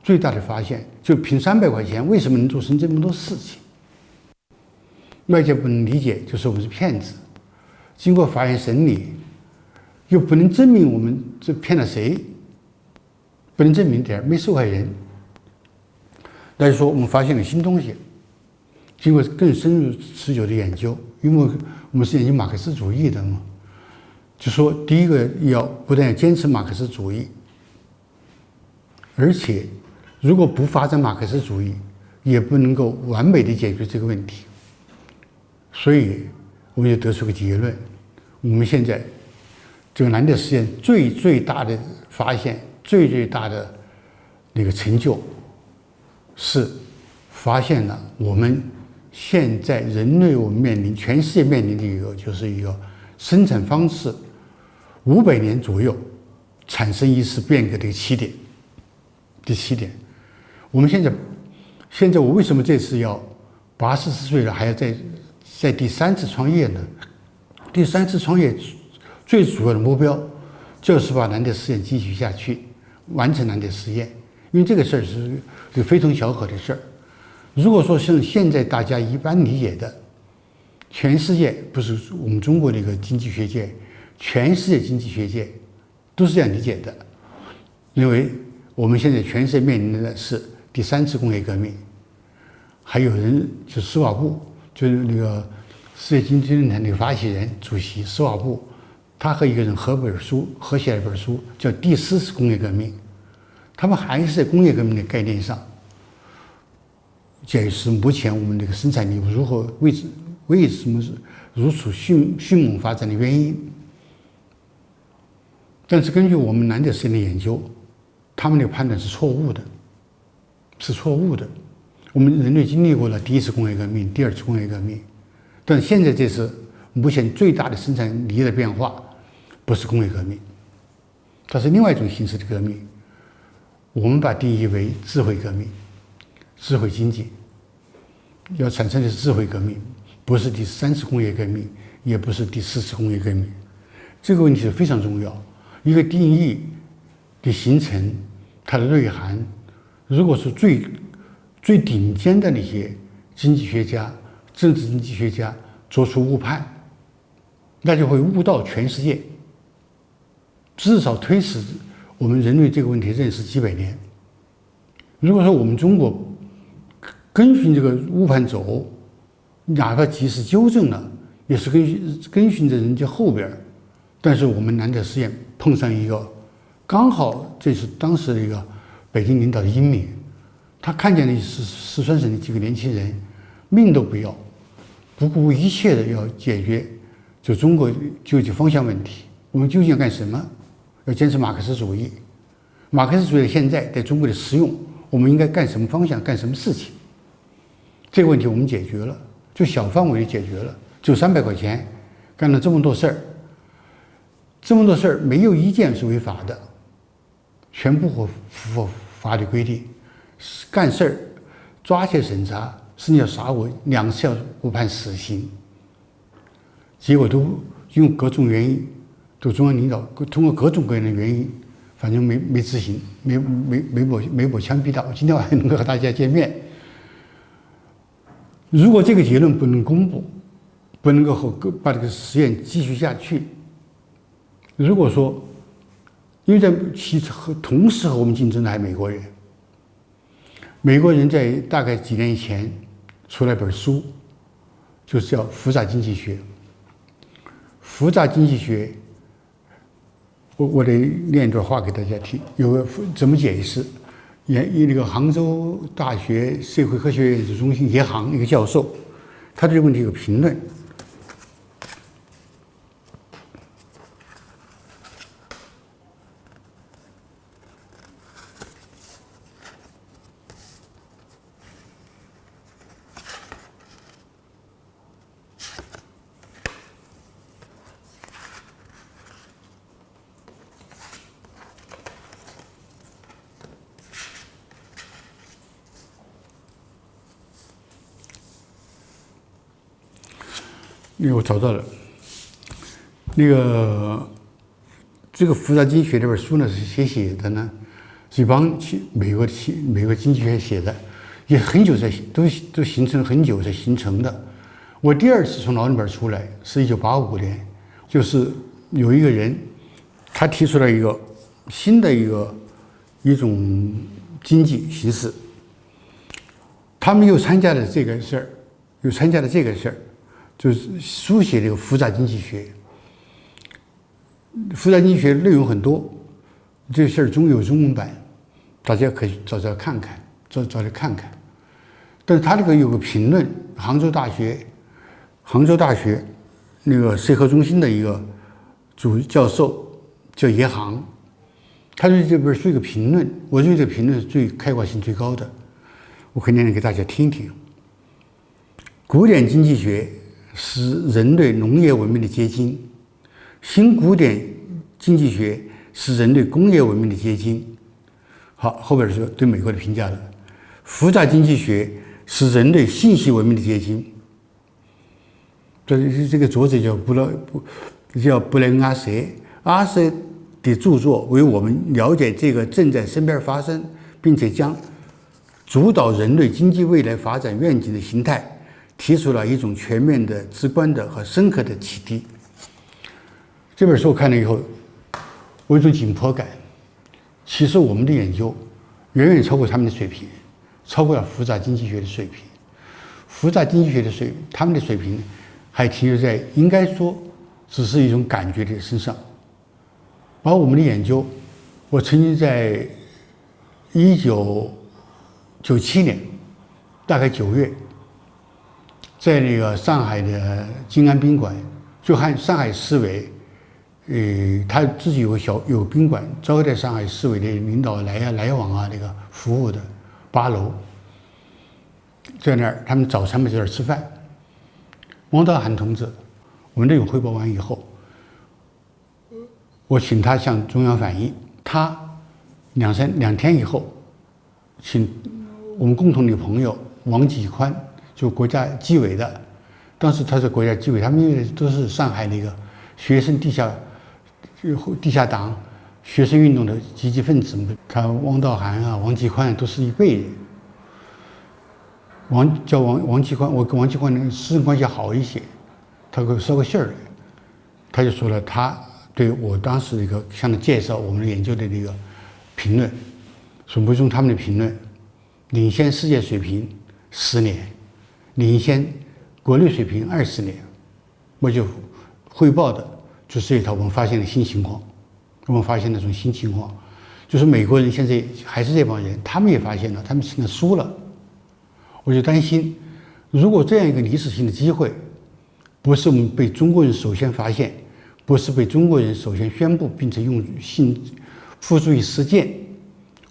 最大的發現，就憑300塊錢為什麼能做成這麼多事情？外界不能理解，就是我們是騙子。經過法院審理，又不能證明我們這騙了誰，不能證明點，沒受害人。那就說我們發現了新東西，經過更深入持久的研究，因為我們是研究馬克思主義的嘛，就說第一個要不但要堅持馬克思主義，而且如果不發展馬克思主義，也不能夠完美的解決這個問題。所以我們就得出個結論：我們現在這個蘭德實驗最大的發現，最大的那個成就，是發現了我們現在人類我们全世界面臨的一個就是一個生產方式500年左右產生一次變革的起點。第7點，我們現在我為什麼這次要80歲了還要在第3次創業呢？第3次創業最主要的目標就是把蘭德實驗繼續下去，完成蘭德實驗。因為這個事兒是非同小可的事兒。如果說像現在大家一般理解的，全世界不是我們中國的一個經濟學界，全世界經濟學界都是這樣理解的，認為我們現在全世界面臨的是第3次工業革命。還有人就施瓦布，就是那個世界經濟論壇那個發起人、主席施瓦布，他和一個人合寫了一本書，叫《第4次工業革命》。他們還是在工業革命的概念上，解釋目前我們這個生產力如何為什麼是如此迅猛發展的原因。但是根據我們蘭德實驗的研究，他们的判斷是錯誤的，是錯誤的。我們人類經歷過了第1次工業革命、第2次工業革命，但現在這是目前最大的生產力的變化，不是工業革命，它是另外一種形式的革命。我们把定義為智慧革命、智慧經濟，要產生的是智慧革命，不是第3次工業革命，也不是第4次工業革命。這個問題是非常重要。一個定義的形成，它的內涵，如果是最頂尖的那些經濟學家、政治經濟學家做出誤判，那就會誤導全世界，至少推遲我們人類這個問題認識幾百年。如果說我們中國跟循這個誤判走，哪怕及時糾正了，也是跟循着人家後邊。但是我們蘭德實驗碰上一個，剛好這是當時的一個北京領導的英明，他看見了四川省的幾個年輕人命都不要，不顧一切的要解決就中國經濟方向問題。我們究竟要幹什麼？要堅持馬克思主義。馬克思主義現在在中國的實用，我們應該幹什麼方向，幹什麼事情？這個問題我們解決了，就小範圍的解決了，就300塊錢幹了這麼多事兒，這麼多事兒沒有一件是違法的，全部符合法律規定。幹事兒抓起來審查，甚至要杀我2次，要誤判死刑，結果都因為各種原因。都中央領導通過各種各樣的原因，反正沒執行，沒把槍斃到。今天我還能夠和大家見面。如果這個結論不能公布，不能夠把這個實驗繼續下去，如果說，因為在同時和我們競爭的還有美國人，美國人在大概幾年以前出了一本書，就是叫《複雜經濟學》。複雜經濟學。我得念一段話給大家聽，有個怎麼解釋？那個杭州大學社會科學院中心葉航一個教授，他對這個問題有評論。那个我找到了，这个複雜經濟學這本書呢是誰寫的呢？是一幫美國經濟學寫的，也很久都形成很久才形成的。我第二次從牢裡邊出來是1985年，就是有一個人，他提出了一個新的一種經濟形式，他們又參加了這個事兒，就是書寫這個複雜經濟學。複雜經濟學內容很多，這個事兒有中文版，大家可以找看看，找來看看。但是他这個有個評論，杭州大學那個社科中心的一個主教授叫葉航，他對這本書一個評論，我認為這個評論是最開掛性最高的，我可以念給大家聽聽。古典經濟學是人類農業文明的結晶，新古典經濟學是人類工業文明的結晶。好，後邊是對美國的評價了。複雜經濟學是人類信息文明的結晶。這個作者叫布萊恩·阿瑟，阿瑟的著作為我們了解這個正在身邊發生，並且將主導人類經濟未來發展願景的形態提出了一種全面的、直觀的和深刻的啟迪。這本書我看了以後，我有一種緊迫感。其實我們的研究遠遠超過他們的水平，超過了複雜經濟學的水平。複雜經濟學的他們的水平還停留在應該說只是一種感覺的身上。而我們的研究，我曾經在1997年，大概9月，在那個上海的靜安賓館，就和上海市委，他自己有賓館，招待上海市委的領導來往啊，那個服務的8樓，在那兒他們早餐在這兒吃飯。汪道涵同志，我們內容匯報完以後，我請他向中央反映，他2天以後，請我們共同的朋友王繼寬，就國家紀委的，當時他是國家紀委，他們因為都是上海那個學生地下黨學生運動的積極分子，他汪道涵啊、王繼寬都是一輩人。王繼寬，我跟王继寬的私人關係好一些，他給我捎個信兒來，他就說了他對我當時向他介紹我們研究的這個評論，說不用他們的評論領先世界水平10年，領先國內水平20年，我就匯報的就是這一套我們發現的新情況，我們發現那種新情況，就是美國人現在還是這幫人，他們也發現了，他們現在輸了。我就擔心，如果這樣一個歷史性的機會，不是我們被中國人首先發現，不是被中國人首先宣布，並且付諸於實踐，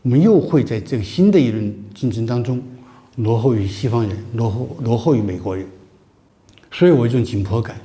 我們又會在這個新的一輪競爭當中落後於西方人，落後於美國人，所以我有一種緊迫感。